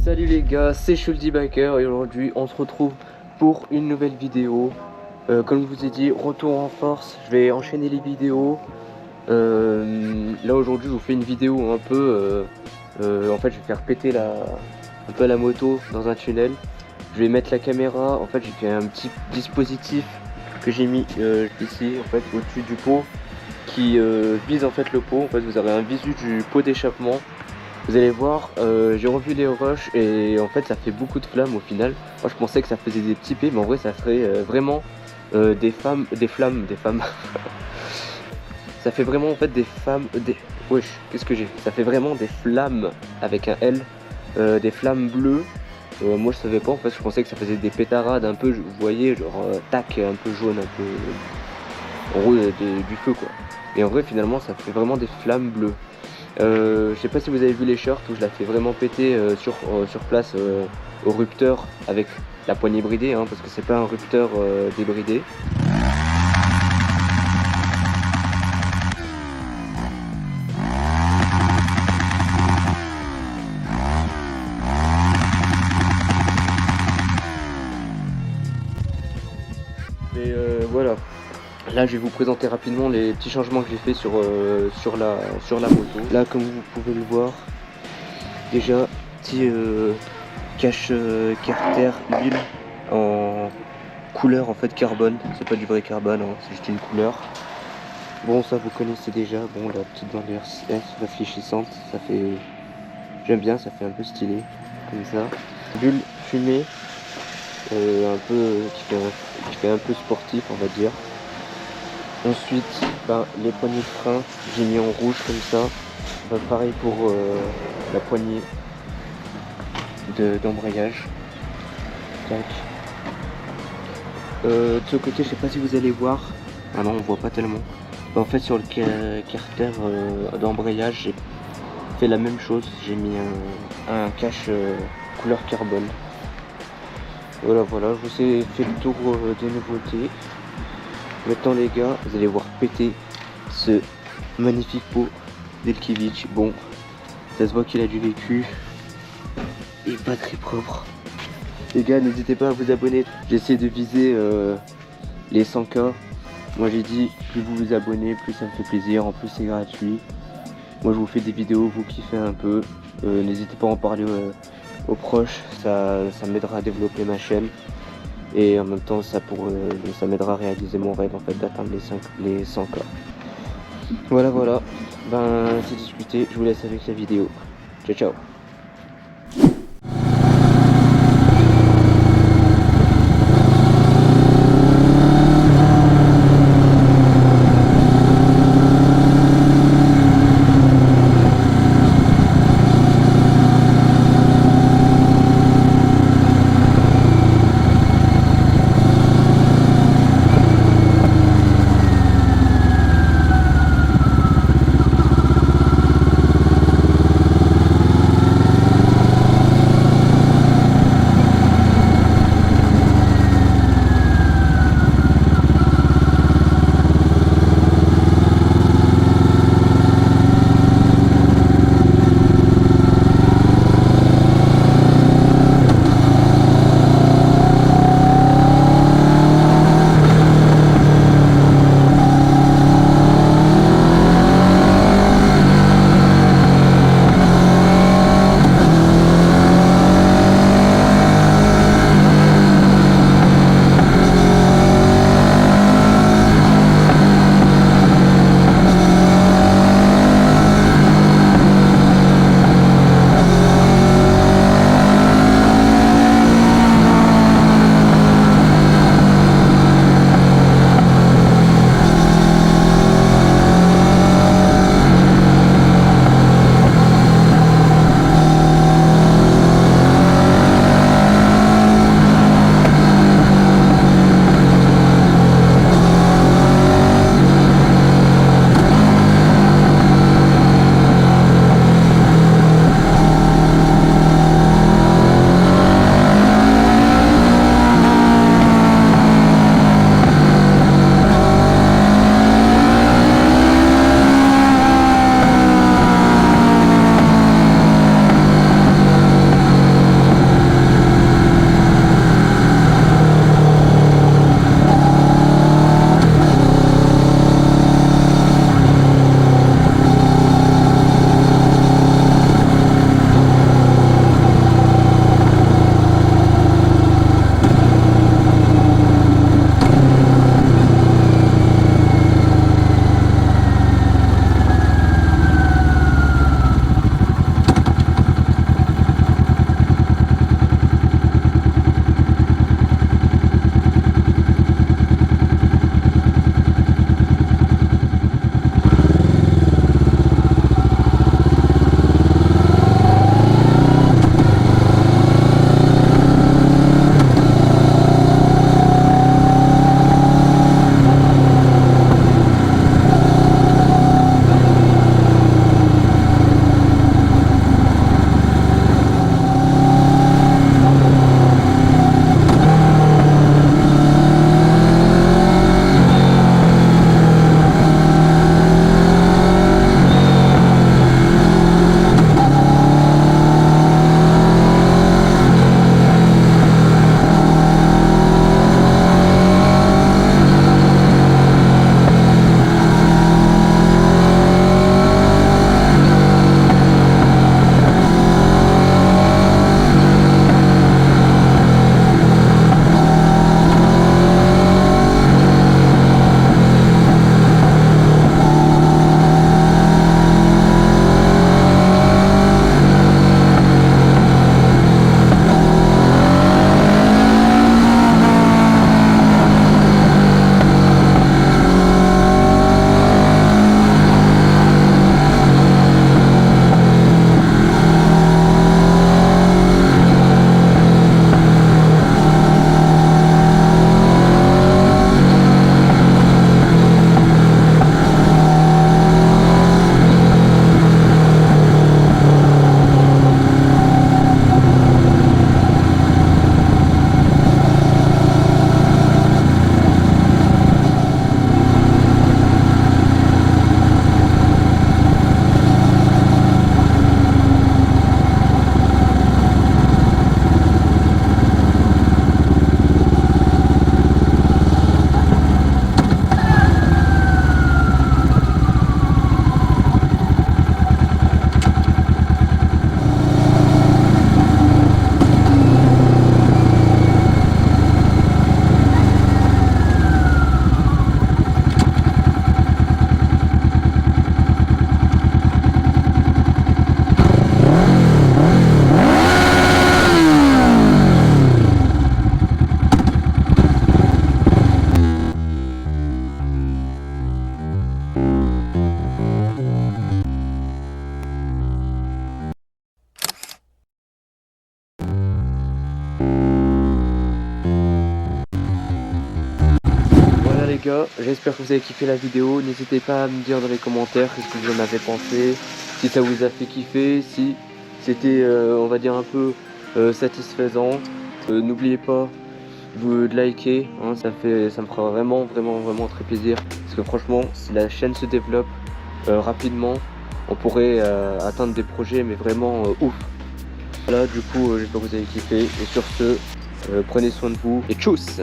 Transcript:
Salut les gars, c'est Shuldy Biker et aujourd'hui on se retrouve pour une nouvelle vidéo. Comme je vous ai dit, retour en force, je vais enchaîner les vidéos. Là aujourd'hui je vous fais une vidéo un peu, en fait je vais faire péter un peu la moto dans un tunnel. Je vais mettre la caméra, en fait j'ai fait un petit dispositif que j'ai mis ici en fait au-dessus du pot qui vise en fait le pot. En fait vous avez un visu du pot d'échappement. Vous allez voir, j'ai revu les rushs et en fait ça fait beaucoup de flammes au final. Moi je pensais que ça faisait des petits P, mais en vrai ça serait vraiment des flammes. Ça fait vraiment en fait des flammes, wesh, qu'est-ce que j'ai? Ça fait vraiment des flammes avec un L, des flammes bleues. Moi je savais pas, en fait je pensais que ça faisait des pétarades un peu, vous voyez, genre tac, un peu jaune, un peu en gros du feu quoi. Et en vrai finalement ça fait vraiment des flammes bleues. Je sais pas si vous avez vu les shirts où je la fais vraiment péter sur place au rupteur avec la poignée bridée, hein, parce que c'est pas un rupteur débridé. Mais voilà. Là je vais vous présenter rapidement les petits changements que j'ai fait sur la moto. Là comme vous pouvez le voir, déjà petit cache carter huile en couleur en fait carbone. C'est pas du vrai carbone, hein, c'est juste une couleur. Bon ça vous connaissez déjà. Bon la petite bandeur réfléchissante, ça fait, j'aime bien, ça fait un peu stylé comme ça. Bulle fumée, un peu qui fait un peu sportif on va dire. Ensuite, les poignées de frein, j'ai mis en rouge comme ça. Pareil pour la poignée d'embrayage. Tac. De ce côté, je sais pas si vous allez voir. Ah non, on voit pas tellement. En fait, sur le carter d'embrayage, j'ai fait la même chose. J'ai mis un cache couleur carbone. Voilà, je vous ai fait le tour des nouveautés. Maintenant les gars, vous allez voir péter ce magnifique pot d'Elkiewicz. Bon, ça se voit qu'il a du vécu et pas très propre. Les gars, n'hésitez pas à vous abonner. J'essaie de viser les 100K. Moi j'ai dit, plus vous vous abonnez, plus ça me fait plaisir. En plus c'est gratuit. Moi je vous fais des vidéos, vous kiffez un peu. N'hésitez pas à en parler aux proches. Ça m'aidera à développer ma chaîne. Et en même temps ça m'aidera à réaliser mon rêve en fait d'atteindre les 100K. Voilà, c'est discuté, je vous laisse avec la vidéo. Ciao ciao. gars, j'espère que vous avez kiffé la vidéo. N'hésitez pas à me dire dans les commentaires ce que vous en avez pensé, si ça vous a fait kiffer, si c'était on va dire un peu satisfaisant. N'oubliez pas de liker, hein, ça me fera vraiment très plaisir. Parce que franchement, si la chaîne se développe rapidement, on pourrait atteindre des projets mais vraiment ouf. Voilà, du coup j'espère que vous avez kiffé. Et sur ce, prenez soin de vous et tchuss!